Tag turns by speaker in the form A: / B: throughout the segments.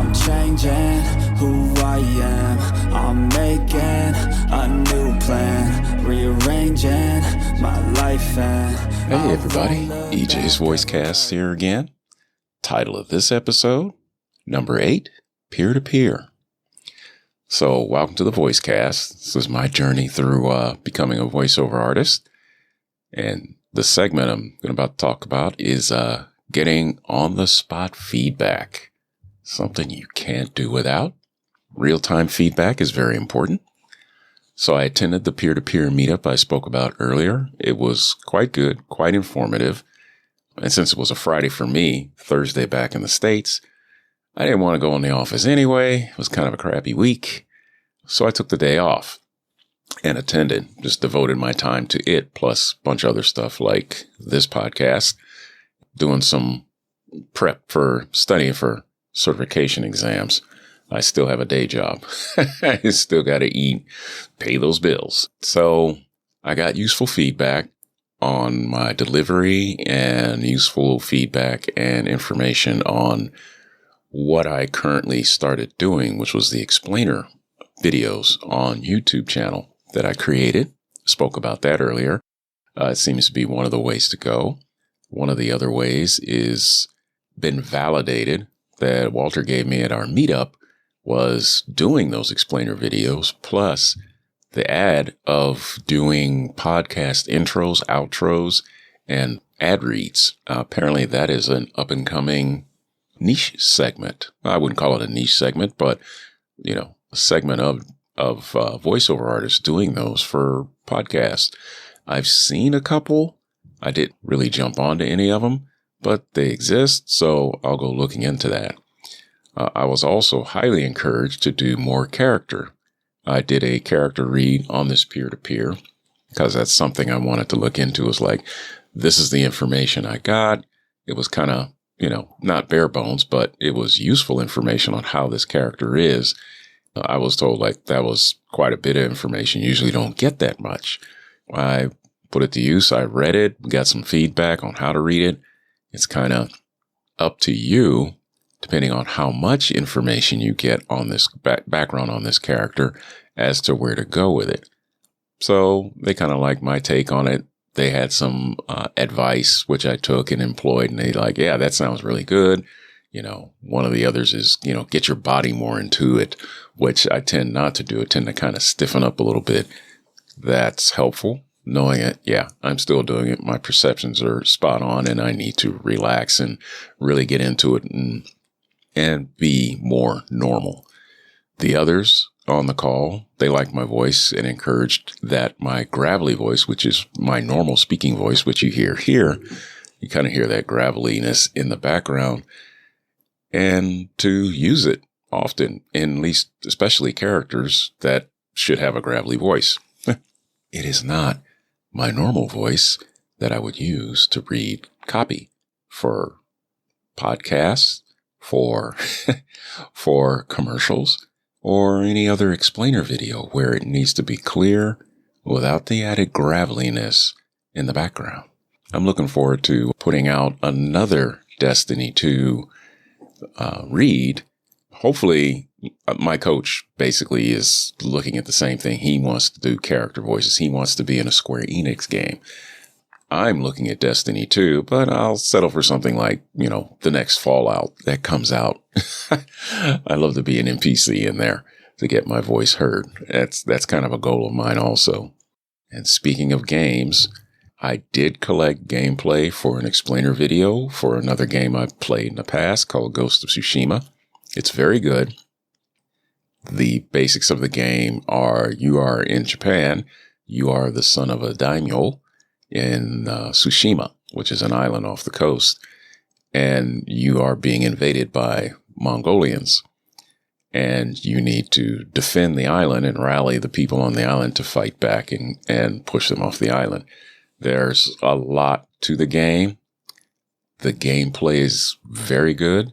A: I'm changing who I am. I'm making a new plan, rearranging my life and
B: hey everybody, EJ's Voicecast here again. Title of this episode, number 8, Peer-to-Peer. So welcome to the Voicecast. This is my journey through becoming a voiceover artist. And the segment I'm about to talk about is getting on-the-spot feedback. Something you can't do without. Real-time feedback is very important. So I attended the peer-to-peer meetup I spoke about earlier. It was quite good, quite informative. And since it was a Friday for me, Thursday back in the States, I didn't want to go in the office anyway. It was kind of a crappy week. So I took the day off and attended, just devoted my time to it, plus a bunch of other stuff like this podcast, doing some prep for studying for certification exams. I still have a day job. I still got to eat, pay those bills. So I got useful feedback on my delivery and useful feedback and information on what I currently started doing, which was the explainer videos on YouTube channel that I created. Spoke about that earlier. It seems to be one of the ways to go. One of the other ways is been validated that Walter gave me at our meetup was doing those explainer videos, plus the ad of doing podcast intros, outros, and ad reads. Apparently that is an up-and-coming niche segment. I wouldn't call it a niche segment, but, a segment of voiceover artists doing those for podcasts. I've seen a couple. I didn't really jump onto any of them, but they exist, so I'll go looking into that. I was also highly encouraged to do more character. I did a character read on this peer-to-peer because that's something I wanted to look into. It was like, this is the information I got. It was kind of, not bare bones, but it was useful information on how this character is. I was told that was quite a bit of information. Usually don't get that much. I put it to use. I read it, got some feedback on how to read it. It's kind of up to you, depending on how much information you get on this background on this character, as to where to go with it. So they kind of liked my take on it. They had some advice, which I took and employed, and they yeah, that sounds really good. One of the others is, get your body more into it, which I tend not to do. I tend to kind of stiffen up a little bit. That's helpful. Knowing it, yeah, I'm still doing it. My perceptions are spot on, and I need to relax and really get into it and be more normal. The others on the call, they liked my voice and encouraged that my gravelly voice, which is my normal speaking voice, which you hear here, you kind of hear that graveliness in the background, and to use it often in at least, especially characters that should have a gravelly voice. It is not my normal voice that I would use to read copy for podcasts, for commercials, or any other explainer video where it needs to be clear without the added graveliness in the background. I'm looking forward to putting out another Destiny 2 read. Hopefully, my coach basically is looking at the same thing. He wants to do character voices. He wants to be in a Square Enix game. I'm looking at Destiny 2, but I'll settle for something like, the next Fallout that comes out. I'd love to be an NPC in there to get my voice heard. That's kind of a goal of mine also. And speaking of games, I did collect gameplay for an explainer video for another game I've played in the past called Ghost of Tsushima. It's very good. The basics of the game are you are in Japan. You are the son of a daimyo in Tsushima, which is an island off the coast. And you are being invaded by Mongolians. And you need to defend the island and rally the people on the island to fight back and push them off the island. There's a lot to the game. The gameplay is very good.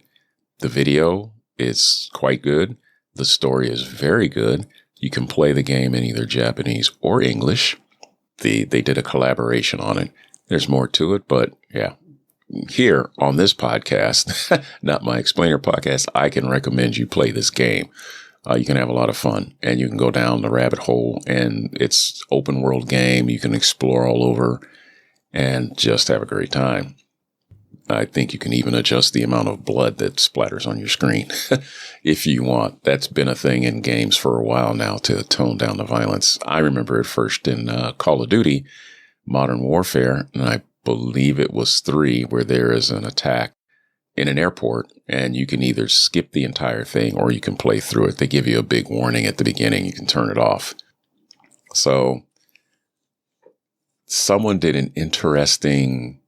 B: The video is quite good. The story is very good. You can play the game in either Japanese or English. They did a collaboration on it. There's more to it, but yeah, here on this podcast, not my explainer podcast, I can recommend you play this game. You can have a lot of fun, and you can go down the rabbit hole, and it's open world game. You can explore all over and just have a great time. I think you can even adjust the amount of blood that splatters on your screen if you want. That's been a thing in games for a while now to tone down the violence. I remember it first in Call of Duty, Modern Warfare, and I believe it was 3, where there is an attack in an airport, and you can either skip the entire thing or you can play through it. They give you a big warning at the beginning. You can turn it off. So someone did an interesting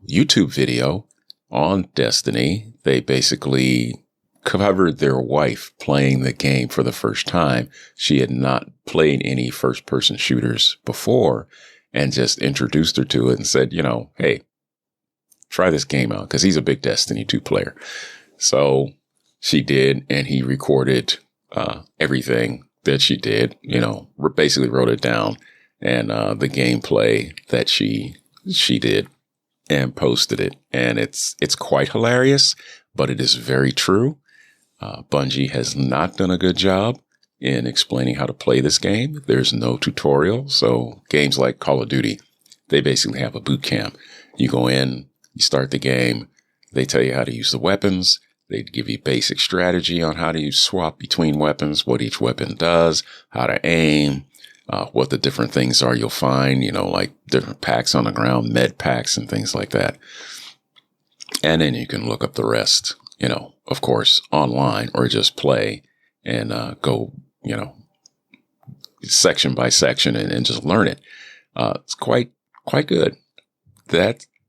B: YouTube video on Destiny. They basically covered their wife playing the game for the first time. She had not played any first-person shooters before, and just introduced her to it and said, hey, try this game out, because he's a big Destiny 2 player. So she did, and he recorded everything that she did, basically wrote it down, and the gameplay that she did, and posted it. And it's quite hilarious, but it is very true. Bungie has not done a good job in explaining how to play this game. There's no tutorial. So games like Call of Duty, they basically have a boot camp. You go in, you start the game, they tell you how to use the weapons, they give you basic strategy on how to swap between weapons, what each weapon does, how to aim, what the different things are you'll find, like different packs on the ground, med packs and things like that. And then you can look up the rest, of course, online, or just play and go, section by section and just learn it. It's quite good.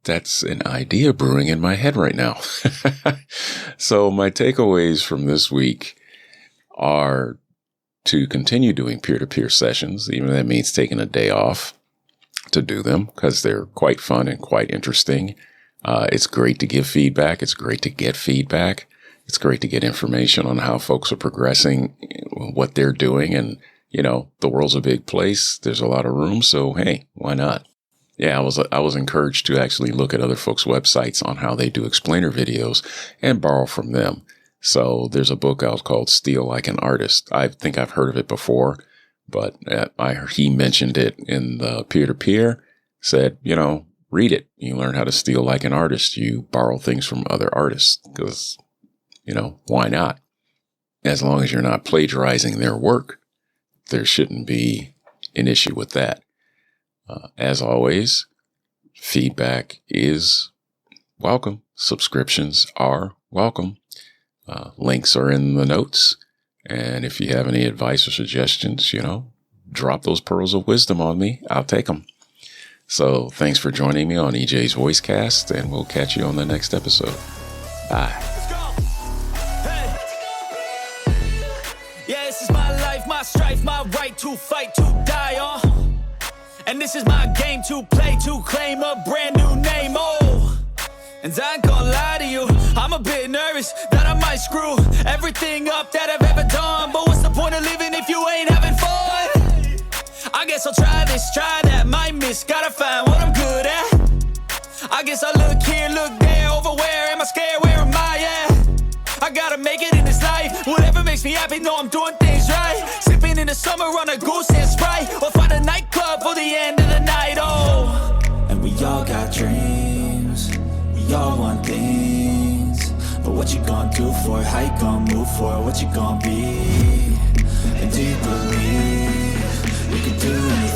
B: That's an idea brewing in my head right now. So my takeaways from this week are to continue doing peer-to-peer sessions, even if that means taking a day off to do them, because they're quite fun and quite interesting. It's great to give feedback. It's great to get feedback. It's great to get information on how folks are progressing, what they're doing. And, the world's a big place. There's a lot of room. So, hey, why not? Yeah, I was encouraged to actually look at other folks' websites on how they do explainer videos and borrow from them. So there's a book out called Steal Like an Artist. I think I've heard of it before, but he mentioned it in the peer-to-peer, said, read it. You learn how to steal like an artist. You borrow things from other artists because, why not? As long as you're not plagiarizing their work, there shouldn't be an issue with that. As always, feedback is welcome. Subscriptions are welcome. Links are in the notes. And if you have any advice or suggestions, drop those pearls of wisdom on me. I'll take them. So thanks for joining me on EJ's Voicecast, and we'll catch you on the next episode. Bye.
C: Let's go. Hey. Yeah, this is my life, my strife, my right to fight, to die on. And this is my game to play, to claim a brand new name. Oh, and I ain't gonna lie to you, I'm a bit nervous that I might screw everything up that I've ever done. But what's the point of living if you ain't having fun? I guess I'll try this, try that, might miss, gotta find what I'm good at. I guess I look here, look there, over where am I scared, where am I at? I gotta make it in this life, whatever makes me happy, know I'm doing things right. Sipping in the summer on a goose and Sprite, or find a nightclub for the end of the night, oh.
A: And we all got dreams, we all want things. But what you gonna do for it, how you gonna move for it, what you gonna be? And do you believe we can do anything?